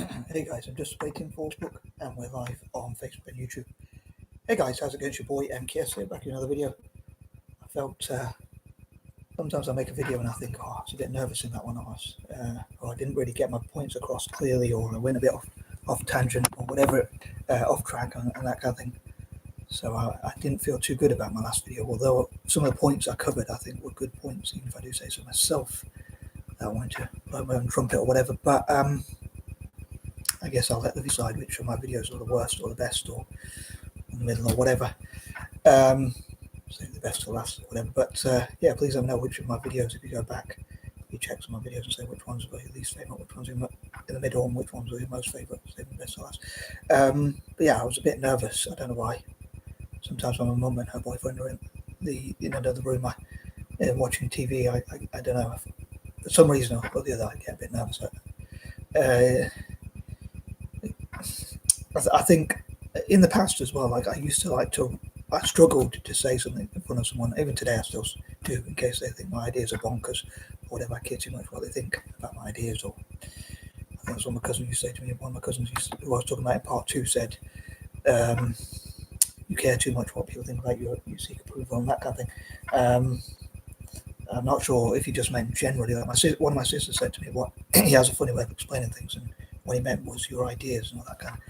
Hey guys, I'm just waiting for Facebook and we're live on Facebook and YouTube. Hey guys, how's it going? It's your boy M.K.S here, back in another video. I felt sometimes I make a video and I think, I was a bit nervous in that one, or I didn't really get my points across clearly, or I went a bit off tangent or whatever, off track and that kind of thing. So I didn't feel too good about my last video, although some of the points I covered I think were good points, even if I do say so myself. I wanted to blow my own trumpet or whatever, but I guess I'll let them decide which of my videos are the worst or the best or in the middle or whatever. Say the best to last or whatever. But yeah, please let me know which of my videos, if you go back, you check some of my videos and say which ones were your least favourite, which ones were in the middle, and which ones were your most favourite, save the best to last. But yeah, I was a bit nervous. I don't know why. Sometimes when my mum and her boyfriend are in another room, watching TV, I don't know. For some reason or the other, I get a bit nervous. I think in the past as well, like I used to I struggled to say something in front of someone. Even today, I still do, in case they think my ideas are bonkers or whatever. I care too much what they think about my ideas. Or I think that's what my cousin used to say to me. One of my cousins, who I was talking about in part 2, said, "You care too much what people think about you. You seek approval and that kind of thing." I'm not sure if he just meant generally. Like one of my sisters said to me, "What he has a funny way of explaining things," and what he meant was your ideas and all that kind of.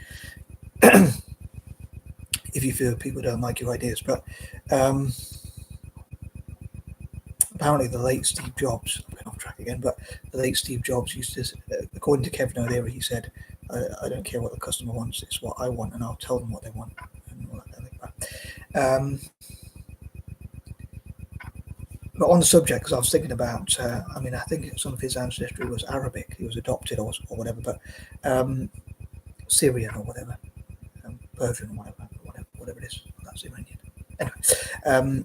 If you feel people don't like your ideas, but apparently the late Steve Jobs, I'm going off track again, but the late Steve Jobs used to, according to Kevin O'Leary, he said, I don't care what the customer wants, it's what I want, and I'll tell them what they want, and all that kind of thing. But on the subject, because I was thinking about, I think some of his ancestry was Arabic, he was adopted or whatever, but Syrian or whatever, Persian or whatever it is, that's Iranian. Anyway,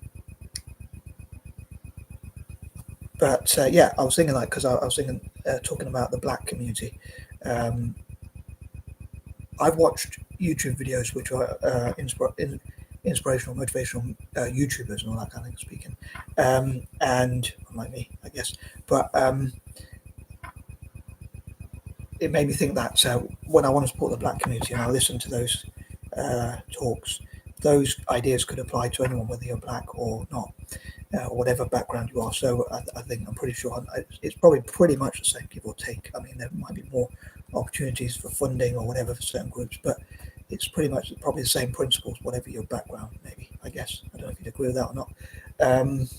but yeah, I was thinking because I was thinking, talking about the black community. I've watched YouTube videos which are inspirational, motivational YouTubers and all that kind of thing speaking, and like me, I guess. But it made me think that when I want to support the black community and I listen to those talks, those ideas could apply to anyone, whether you're black or not, or whatever background you are. So I'm pretty sure it's probably pretty much the same, give or take. I mean, there might be more opportunities for funding or whatever for certain groups, but it's pretty much probably the same principles, whatever your background, maybe, I guess. I don't know if you'd agree with that or not. And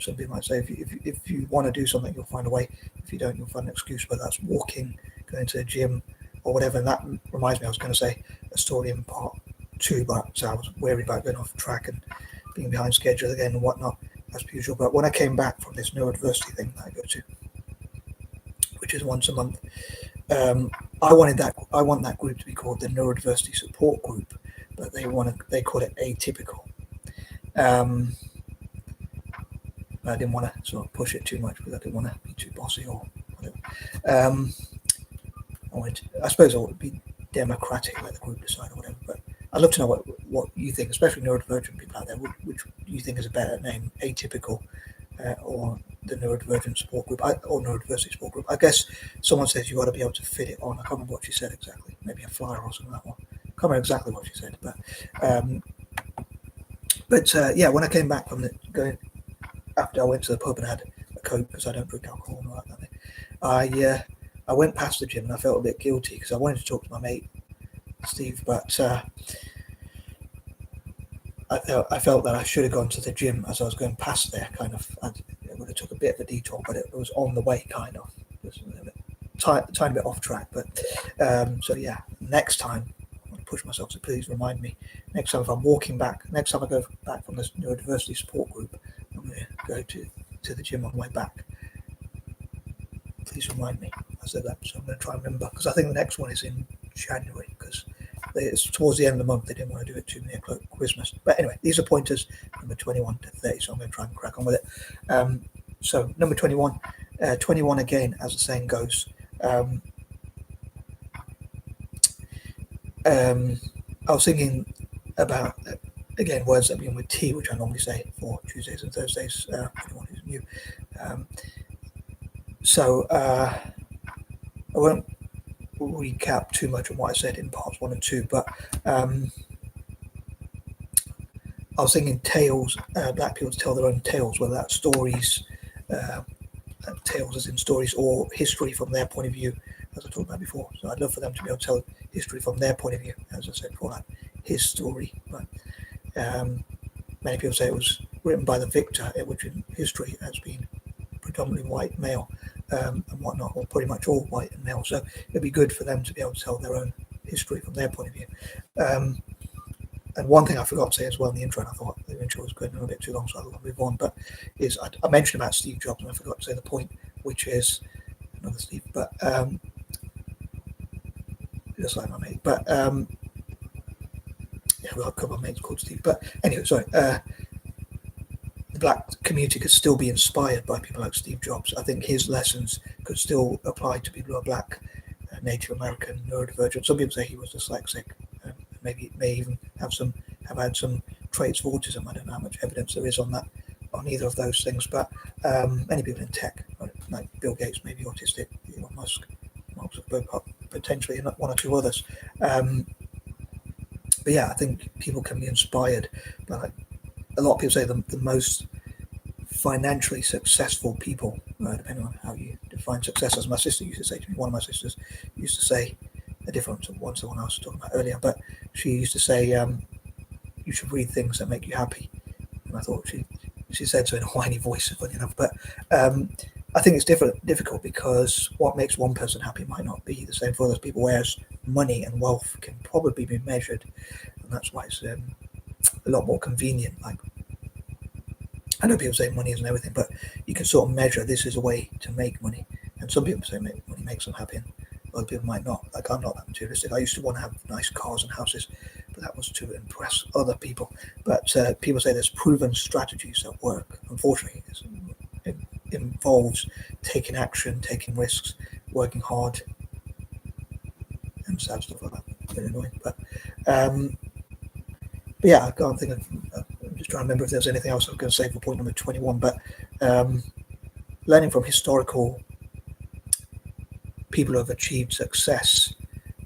some people might say if you want to do something, you'll find a way. If you don't, you'll find an excuse, whether that's walking, going to the gym, or whatever. And that reminds me, I was going to say a story in part 2, but I was wary about going off track and being behind schedule again and whatnot, as per usual. But when I came back from this neurodiversity thing that I go to, which is once a month, I want that group to be called the Neurodiversity Support Group, but they call it atypical. I didn't want to sort of push it too much because I didn't want to be too bossy or whatever. I suppose I would be democratic, let the group decide or whatever. But I'd love to know what you think, especially neurodivergent people out there. Which do you think is a better name, atypical or the neurodivergent support group, or neurodiversity support group? I guess someone says you got to be able to fit it on. I can't remember what she said exactly. Maybe a flyer or something like that one. I can't remember exactly what she said, but yeah, when I came back from after I went to the pub and had a Coke because I don't drink alcohol and all that kind of thing, I went past the gym and I felt a bit guilty because I wanted to talk to my mate Steve, but I felt that I should have gone to the gym as I was going past there. Kind of, it would have took a bit of a detour, but it was on the way, kind of. Just a bit, tiny bit off track, but so yeah. Next time, I'm going to push myself. So please remind me. Next time, if I'm walking back, next time I go back from this neurodiversity support group, I'm going to go to the gym on the way back. Please remind me. I said that, so I'm going to try and remember because I think the next one is in January because it's towards the end of the month. They didn't want to do it too near Christmas. But anyway, these are pointers, number 21 to 30, so I'm going to try and crack on with it. So number 21, 21 again, as the saying goes. I was thinking about, again, words that begin with T, which I normally say for Tuesdays and Thursdays, for anyone who's new. So I won't recap too much of what I said in parts 1 and 2, but I was thinking tales, black people to tell their own tales, whether that's stories, tales as in stories, or history from their point of view, as I talked about before. So I'd love for them to be able to tell history from their point of view, as I said before, like his story. But many people say it was written by the victor, which in history has been predominantly white male and whatnot, or pretty much all white and male. So it'd be good for them to be able to tell their own history from their point of view. And one thing I forgot to say as well in the intro, and I thought the intro was going a little bit too long, so I'll move on, but is I mentioned about Steve Jobs, and I forgot to say the point, which is another Steve, but just like my mate, but yeah, we've got a couple of mates called Steve, but anyway, sorry, the black community could still be inspired by people like Steve Jobs. I think his lessons could still apply to people who are black, Native American, neurodivergent. Some people say he was dyslexic. Maybe may even have had some traits of autism. I don't know how much evidence there is on that, on either of those things. But many people in tech, like Bill Gates, may be autistic. Elon Musk, potentially, and one or two others. But yeah, I think people can be inspired. But like, a lot of people say the most financially successful people, depending on how you define success, as my sister used to say to me. One of my sisters used to say a different one to the one I was talking about earlier, but she used to say you should read things that make you happy, and I thought she said so in a whiny voice, funny enough, but I think it's difficult because what makes one person happy might not be the same for other people, whereas money and wealth can probably be measured, and that's why it's a lot more convenient. Like, I know people say money isn't everything, but you can sort of measure this is a way to make money, and some people say money makes them happy, and other people might not. Like, I'm not that materialistic. I used to want to have nice cars and houses, but that was to impress other people. But people say there's proven strategies that work. Unfortunately, it involves taking action, taking risks, working hard, and sad stuff like that. Very annoying. But yeah, I can't think of. I'm just trying to remember if there's anything else I was going to say for point number 21. But learning from historical people who have achieved success.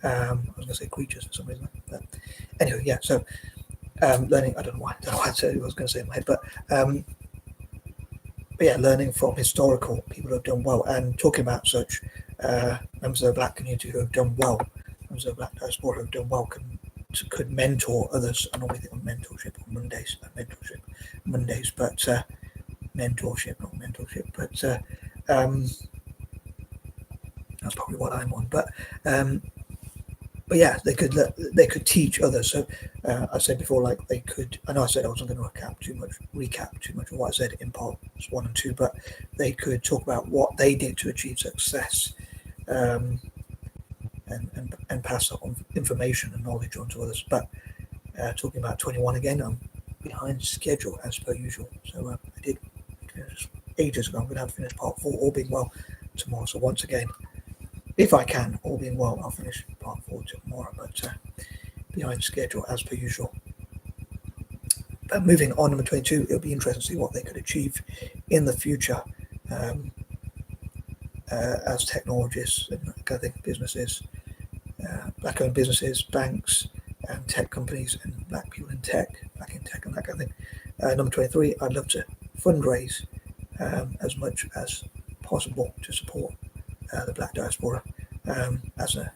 I was going to say creatures for some reason. But anyway, yeah. So learning. I don't know why I said I was going to say in my head, but yeah, learning from historical people who have done well, and talking about such members of the black community who have done well, members of the black diaspora who have done well, could mentor others. I normally think of mentorship on Mondays, but mentorship, not mentorship, but that's probably what I'm on. But yeah, they could teach others. So I said before, like they could. I know I said I wasn't going to recap too much of what I said in parts 1 and 2, but they could talk about what they did to achieve success, and pass on information and knowledge on to others. But talking about 21 again, I'm behind schedule as per usual. So I did finish ages ago. I'm going to have to finish part 4, all being well, tomorrow. So once again, if I can, all being well, I'll finish part 4 tomorrow, but behind schedule as per usual. But moving on, number 22, it'll be interesting to see what they could achieve in the future as technologists and I think businesses, black-owned businesses, banks, and tech companies, and black people in tech, and that kind of thing. Number 23, I'd love to fundraise as much as possible to support the black diaspora as an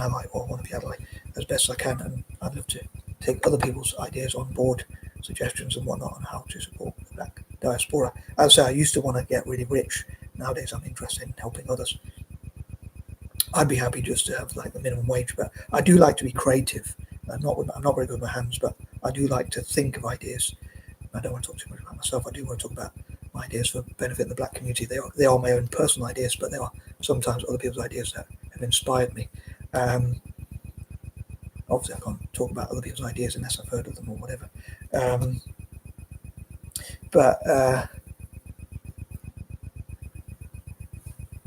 ally, or want to be ally as best as I can, and I'd love to take other people's ideas on board, suggestions and whatnot on how to support the black diaspora. As I say, I used to want to get really rich. Nowadays I'm interested in helping others. I'd be happy just to have like the minimum wage, but I do like to be creative. I'm not very good with my hands, but I do like to think of ideas. I don't want to talk too much about myself. I do want to talk about my ideas for benefit the black community. They are my own personal ideas, but they are sometimes other people's ideas that have inspired me. Obviously, I can't talk about other people's ideas unless I've heard of them or whatever.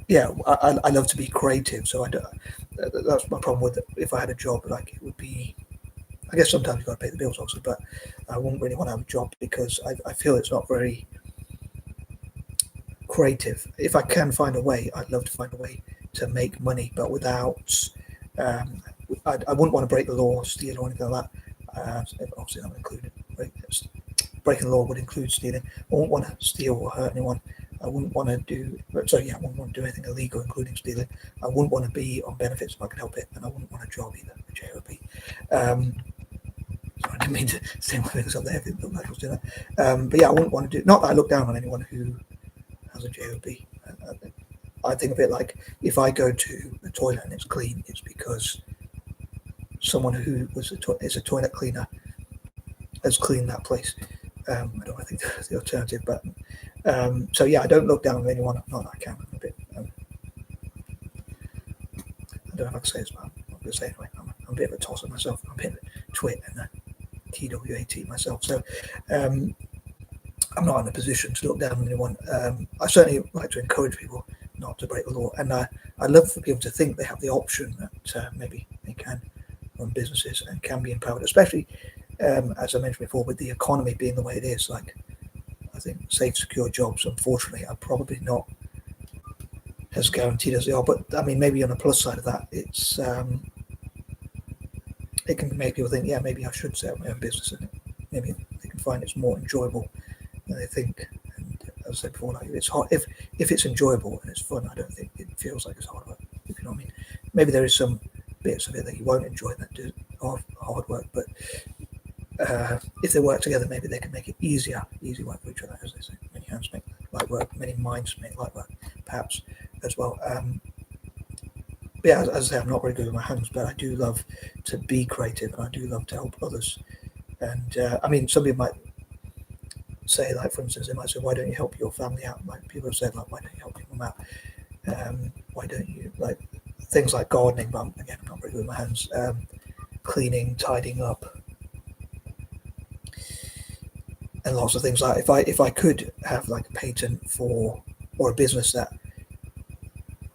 Yeah, I love to be creative, so that's my problem with it. If I had a job, like, it would be, I guess sometimes you've got to pay the bills, obviously, but I wouldn't really want to have a job because I feel it's not very creative. If I can find a way, I'd love to find a way to make money, but without. I wouldn't want to break the law, steal, or anything like that. Obviously, that would include breaking the law would include stealing. I wouldn't want to steal or hurt anyone. I wouldn't want to do. Sorry, yeah, I wouldn't want to do anything illegal, including stealing. I wouldn't want to be on benefits if I could help it, and I wouldn't want a job either, a JOB. Sorry, I didn't mean to say my things up there if it looked like I was doing that. But yeah, I wouldn't want to do. Not that I look down on anyone who has a JOB. I think of it like if I go to a toilet and it's clean, it's because someone who is a toilet cleaner has cleaned that place. I don't think that's the alternative, but so yeah, I don't look down on anyone. Not that I can. I'm a bit. I don't know if I can say this, but I'm going to say anyway. I'm a bit of a tosser myself. I'm a bit of a twit and a TWAT myself. So I'm not in a position to look down on anyone. I certainly like to encourage people not to break the law, and I love for people to think they have the option that maybe they can run businesses and can be empowered, especially as I mentioned before, with the economy being the way it is. Like, I think safe, secure jobs, unfortunately, are probably not as guaranteed as they are. But I mean, maybe on the plus side of that, it's it can make people think, yeah, maybe I should set up my own business, and maybe they can find it's more enjoyable than they think. And as I said before, like, it's hard if it's enjoyable and it's fun. I don't think it feels like it's hard work. If you know what I mean. Maybe there is some bits of it that you won't enjoy that do hard work, but if they work together, maybe they can make it easy work for each other, as they say. Many hands make light work, many minds make light work, perhaps as well. But yeah, as I say, I'm not very good with my hands, but I do love to be creative, and I do love to help others. And I mean, some people might say, like, for instance, they might say, "Why don't you help your family out?" Like, people have said, like, "Why don't you help people out? Why don't you like things like gardening?" But again, I'm not very good with my hands. Cleaning, tidying up, and lots of things like if I could have like a patent for or a business that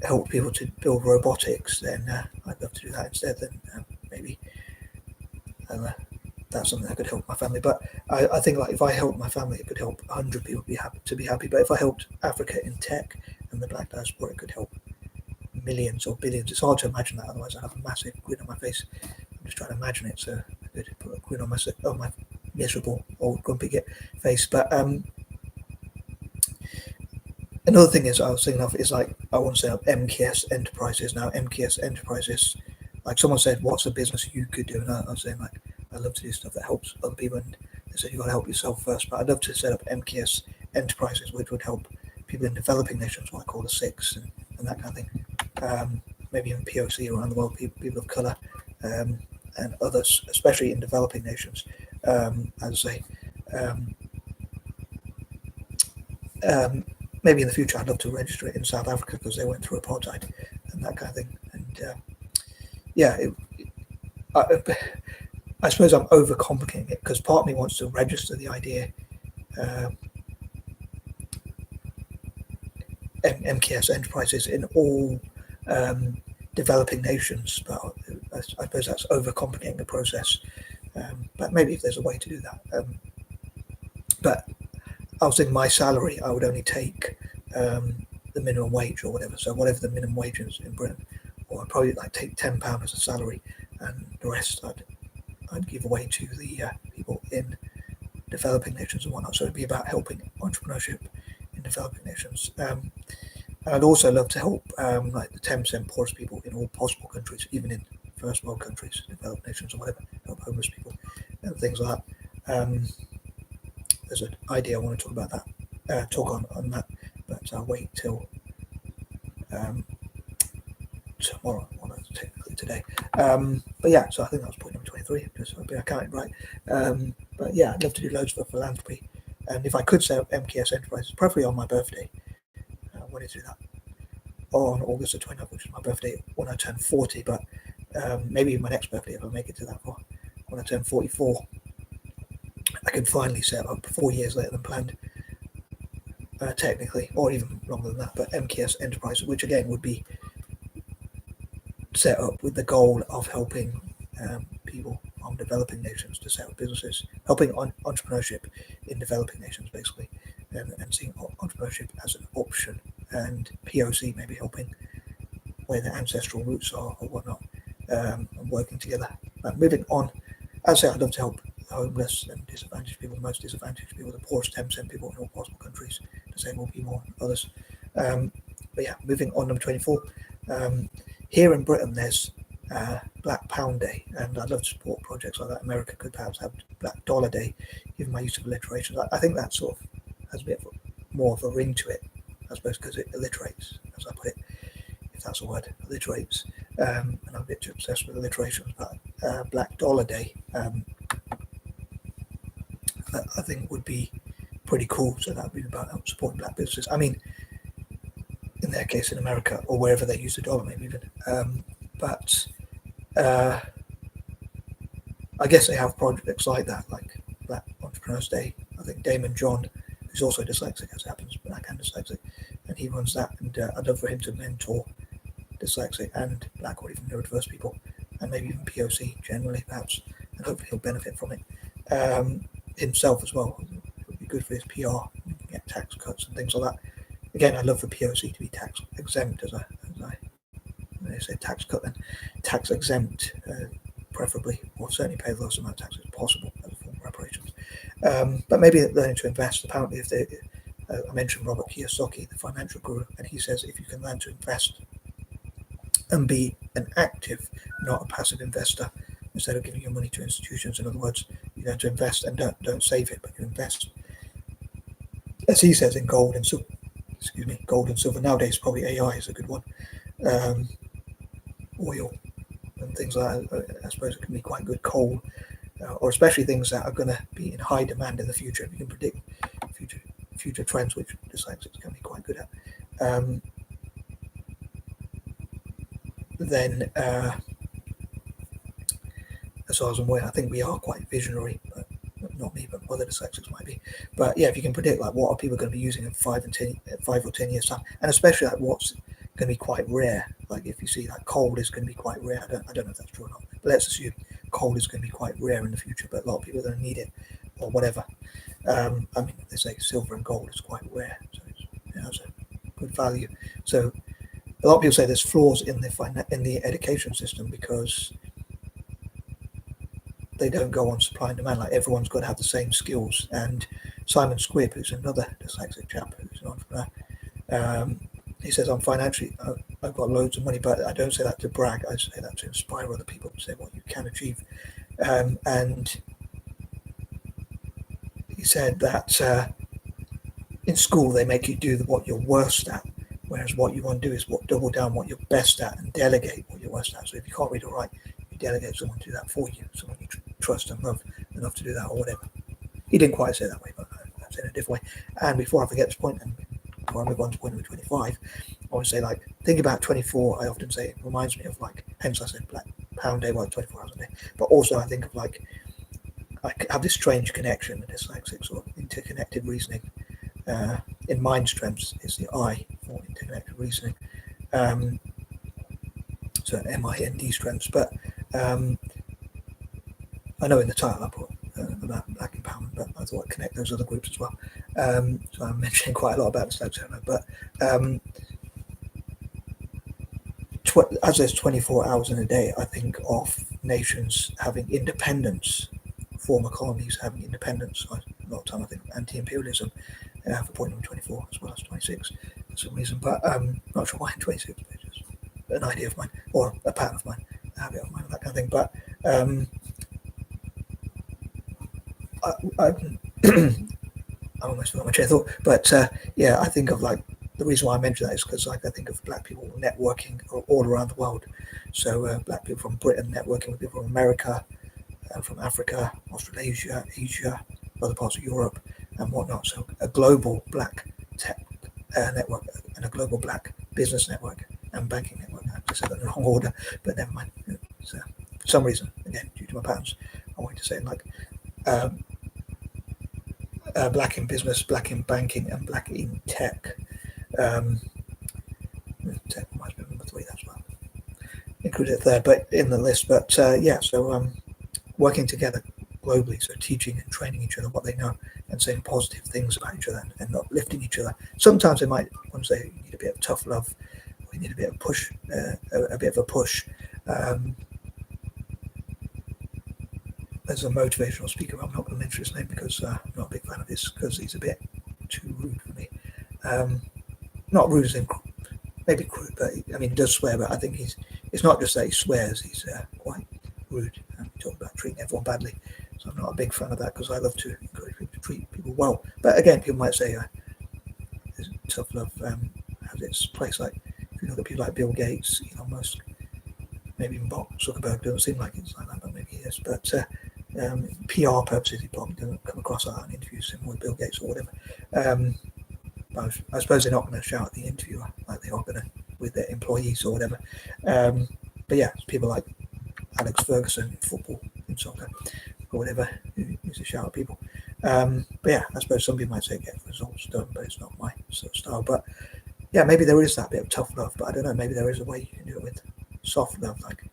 helped people to build robotics, then I'd love to do that instead. Then maybe that's something that could help my family. But I think like if I helped my family, it could help 100 people be happy. But if I helped Africa in tech and the Black diaspora, it could help millions or billions. It's hard to imagine that, otherwise I'd have a massive grin on my face. I'm just trying to imagine it, so I could put a grin on my miserable old grumpy face. But another thing is I was thinking of is like I want to set up M.K.S Enterprises. Now M.K.S Enterprises, like someone said, what's a business you could do? And I was saying, like, I love to do stuff that helps other people, and they said you've got to help yourself first. But I'd love to set up M.K.S Enterprises, which would help people in developing nations, what I call the six, and that kind of thing. Maybe even POC around the world, people of colour, and others, especially in developing nations. As I say, maybe in the future I'd love to register it in South Africa because they went through apartheid and that kind of thing. And yeah, I suppose I'm overcomplicating it because part of me wants to register the idea M.K.S Enterprises in all developing nations, but I suppose that's overcomplicating the process. But maybe if there's a way to do that. But I was thinking my salary, I would only take the minimum wage or whatever. So whatever the minimum wage is in Britain, or I'd probably like take £10 as a salary, and the rest I'd give away to the people in developing nations and whatnot. So it'd be about helping entrepreneurship in developing nations. And I'd also love to help like the 10% poorest people in all possible countries, even in first world countries, developed nations or whatever, help homeless people and things like that. There's an idea I want to talk about that, talk on that, but I'll wait till tomorrow, well, that's technically today. But yeah, so I think that was point number 23, just so I counted right. But yeah, I'd love to do loads for philanthropy. And if I could set up M.K.S Enterprises, preferably on my birthday, I wanted to do that. Or on August the 29th, which is my birthday when I turn 40, but maybe my next birthday if I make it to that far. When I turn 44, I can finally set up 4 years later than planned, technically, or even longer than that, but M.K.S Enterprises, which again would be set up with the goal of helping people from developing nations to set up businesses, helping on entrepreneurship in developing nations, basically, and seeing entrepreneurship as an option, and POC maybe helping where their ancestral roots are or whatnot, and working together. Moving on, as I say, I'd love to help the homeless and disadvantaged people, the most disadvantaged people, the poorest 10% people in all possible countries, disabled people and others. But yeah, moving on, number 24. Here in Britain, there's Black Pound Day, and I'd love to support projects like that. America could perhaps have Black Dollar Day, given my use of alliterations. I think that sort of has a bit more of a ring to it, I suppose, because it alliterates, as I put it, if that's a word, alliterates. And I'm a bit too obsessed with alliterations, but Black Dollar Day, I think would be pretty cool. So that would be about supporting black businesses. I mean, in their case, in America or wherever they use the dollar, maybe even. But I guess they have projects like that, like Black Entrepreneurs Day. I think Damon John, who's also dyslexic, as it happens, black and dyslexic, and he runs that. And I'd love for him to mentor dyslexic and black or even neurodiverse people, and maybe even POC generally, perhaps, and hopefully he'll benefit from it himself as well. It would be good for his PR, get tax cuts and things like that. Again, I'd love for POC to be tax exempt, as I say tax cut, then tax exempt, preferably, or certainly pay the lowest amount of tax as possible as a form of reparations. But maybe learning to invest. Apparently, if I mentioned Robert Kiyosaki, the financial guru, and he says if you can learn to invest and be an active, not a passive investor, instead of giving your money to institutions. In other words, you learn to invest and don't save it, but you invest, as he says, in gold and silver. Gold and silver. Nowadays, probably AI is a good one. Oil and things like that. I suppose it can be quite good. Coal, or especially things that are going to be in high demand in the future. If you can predict future trends, which dyslexics can be quite good at. Then, as far as I'm aware, I think we are quite visionary, but not me, but other dyslexics might be. But yeah, if you can predict like what are people going to be using in 5 or 10 years time, and especially like what's going to be quite rare. Like if you see like coal is going to be quite rare. I don't know if that's true or not, but let's assume coal is going to be quite rare in the future, but a lot of people are going to need it or whatever. I mean, they say silver and gold is quite rare, so it has a good value. So a lot of people say there's flaws in the education system because they don't go on supply and demand. Like everyone's got to have the same skills. And Simon Squibb, who's another dyslexic chap who's an entrepreneur, he says, I've got loads of money, but I don't say that to brag. I say that to inspire other people to say what you can achieve. And he said that in school they make you do what you're worst at, whereas what you want to do is double down what you're best at and delegate what you're worst at. So if you can't read or write, you delegate someone to do that for you, someone you trust and love enough to do that or whatever. He didn't quite say it that way, but I'm saying it a different way. And before I forget this point, and before I move on to point number 25, I want to say, like, think about 24. I often say it reminds me of, like, hence I said Black Pound Day, well, 24 hours a day. But also I think of, like, I have this strange connection with dyslexics or interconnected reasoning. In mind strengths is the I for interconnected reasoning. So MIND strengths. But I know in the title I put about black empowerment, but I thought I'd connect those other groups as well. So I'm mentioning quite a lot about dyslexia, but as there's 24 hours in a day, I think of nations having independence, former colonies having independence. A lot of time I think of anti-imperialism for point number 24 as well as 26 for some reason, but not sure why 26, but it's just an idea of mine or a pattern of mine, a habit of mine, that kind of thing. But I almost forgot my train of thought, but yeah, I think of like the reason why I mention that is because like I think of black people networking all around the world. So black people from Britain networking with people from America, from Africa, Australasia, Asia, other parts of Europe, and whatnot. So a global black tech network and a global black business network and banking network. I just said that in the wrong order, but never mind. So for some reason, again, due to my patterns, I wanted to say like. Black in business, black in banking, and black in tech. Tech might be number 3, that's well. Included it there, but in the list. But yeah, so working together globally, so teaching and training each other what they know and saying positive things about each other and uplifting each other. Sometimes they might want to say you need a bit of tough love, or we need a bit of push, a bit of a push. As a motivational speaker, I'm not going to mention his name because I'm not a big fan of this, because he's a bit too rude for me. Not rude as in maybe crude, but I mean, he does swear, but I think it's not just that he swears, he's quite rude. We talk about treating everyone badly, so I'm not a big fan of that, because I love to encourage people to treat people well. But again, people might say tough love has its place. Like if you look at people like Bill Gates, Elon Musk, maybe even Mark Zuckerberg, doesn't seem like it's like that, but maybe he is. But PR purposes, he probably doesn't come across like that in interviews, similar with Bill Gates or whatever. I suppose they're not going to shout at the interviewer like they are going to with their employees or whatever. But yeah, people like Alex Ferguson in football, in soccer, or whatever, who used to shout at people. But yeah, I suppose some people might say get results done, but it's not my sort of style. But yeah, maybe there is that bit of tough love, but I don't know, maybe there is a way you can do it with soft love. Like,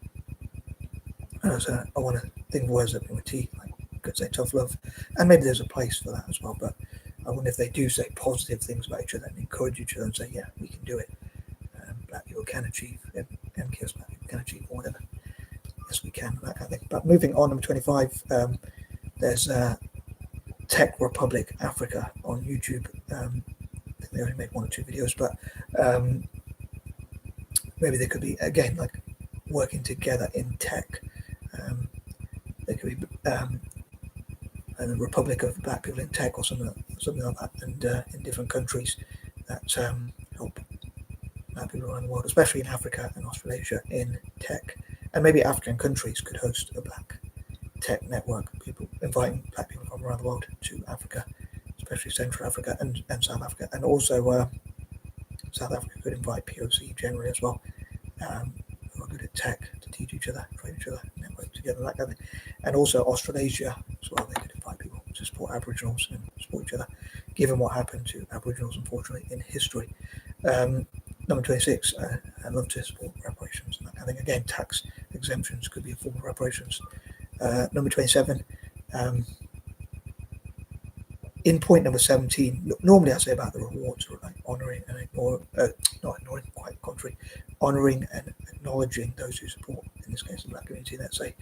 I want to think of words that begin with T, like you could say tough love, and maybe there's a place for that as well. But I wonder if they do say positive things about each other and encourage each other and say, yeah, we can do it. Black people can achieve, M.K.S. Black people can achieve, or whatever. Yes, we can, that kind of thing. But moving on, number 25, there's Tech Republic Africa on YouTube. I think they only made 1 or 2 videos, but maybe they could be, again, like working together in tech. They could be the Republic of Black People in Tech or something like that, and in different countries that help Black people around the world, especially in Africa and Australasia, in tech. And maybe African countries could host a Black tech network, people inviting Black people from around the world to Africa, especially Central Africa and South Africa. And also South Africa could invite POC generally as well, who are good at tech, to teach each other, train each other, network together, that kind of thing. And also Australasia as well, they could invite people to support Aboriginals and support each other, given what happened to Aboriginals, unfortunately, in history. Number 26, I'd love to support reparations and that kind of thing. Again, tax exemptions could be a form of reparations. Number 27, in point number 17, normally I say about the rewards, or like honouring and not ignoring, quite the contrary, honouring and acknowledging those who support, in this case, the Black community, let's say.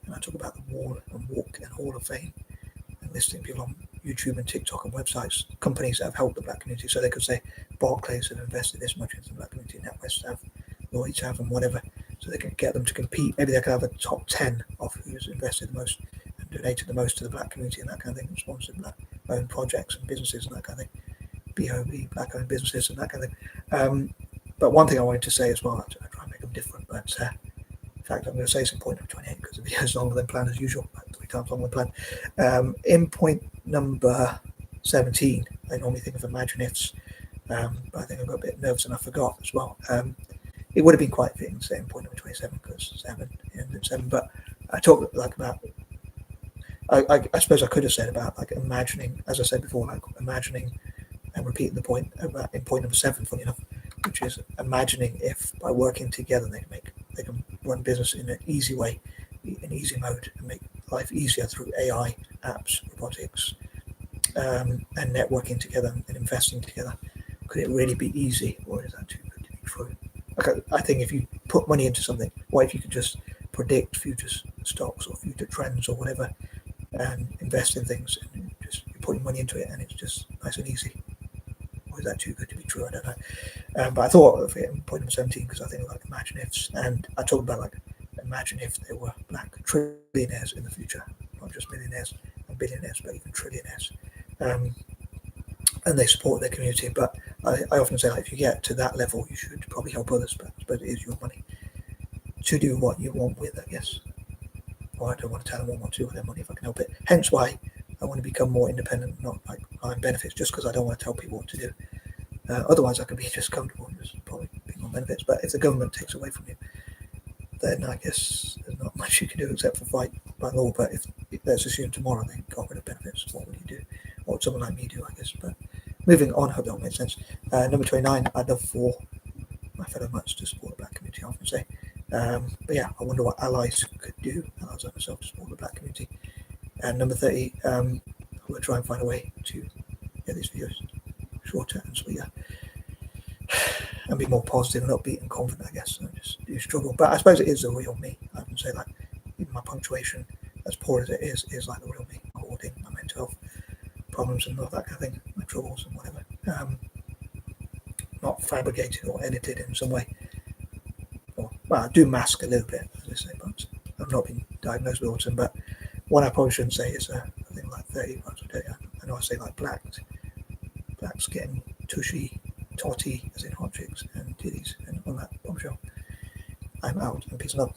And I talk about the Wall and Walk and Hall of Fame, and listing people on YouTube and TikTok and websites, companies that have helped the Black community. So they could say Barclays have invested this much into the Black community, NatWest have, Lloyds have, and whatever. So they can get them to compete. Maybe they could have a top 10 of who's invested the most and donated the most to the Black community and that kind of thing, and sponsored Black-owned projects and businesses and that kind of thing. B.O.B, Black-owned businesses and that kind of thing. But one thing I wanted to say as well, I try and make them different, but in fact, I'm going to say it's in point number 28 because the video is longer than planned as usual, like 3 times longer than planned. In point number 17, I normally think of imagine ifs, but I think I got a bit nervous and I forgot as well. It would have been quite fitting to say in point number 27 because 7 ended 7, but I talked like about, I suppose I could have said about like imagining, as I said before, like imagining and repeating the point about in point number 7, funny enough, which is imagining if by working together they can run business in an easy way, in easy mode, and make life easier through AI, apps, robotics, and networking together and investing together. Could it really be easy, or is that too good to be true? Okay, I think if you put money into something, what if you could just predict future stocks or future trends or whatever, and invest in things, and you're putting money into it, and it's just nice and easy? Or is that too good to be true? I don't know. But I thought of it in point number 17 because I think like imagine ifs, and I talked about like imagine if there were Black trillionaires in the future, not just millionaires and billionaires, but even trillionaires. And they support their community. But I often say, like, if you get to that level, you should probably help others. But it is your money to do what you want with, I guess. Or I don't want to tell them what to do with their money if I can help it. Hence why I want to become more independent, not like relying benefits, just because I don't want to tell people what to do. Otherwise, I could be just comfortable and just probably being on benefits. But if the government takes away from you, then I guess there's not much you can do except for fight by law. But if let's assume tomorrow they got rid of benefits, what would you do? What would someone like me do, I guess? But moving on, I hope that all makes sense. Number 29, I'd love for my fellow Mutts to support the Black community, I often say. But yeah, I wonder what allies could do, allies like myself, to support the Black community. And number 30, we'll try and find a way to get these videos shorter and sweeter. and be more positive and upbeat and confident, I guess. I just do struggle, but I suppose it is the real me. I can say like even my punctuation, as poor as it is like the real me. My hoarding, my mental health problems and all that kind of thing, my troubles and whatever. Not fabricated or edited in some way. Well, I do mask a little bit, as I say, but I've not been diagnosed with autism. But what I probably shouldn't say is, I think like 30 months a day. I know I say like blacks getting tushy, totty, as in hot chicks and titties, and on that bombshell. I'm out and peace and love.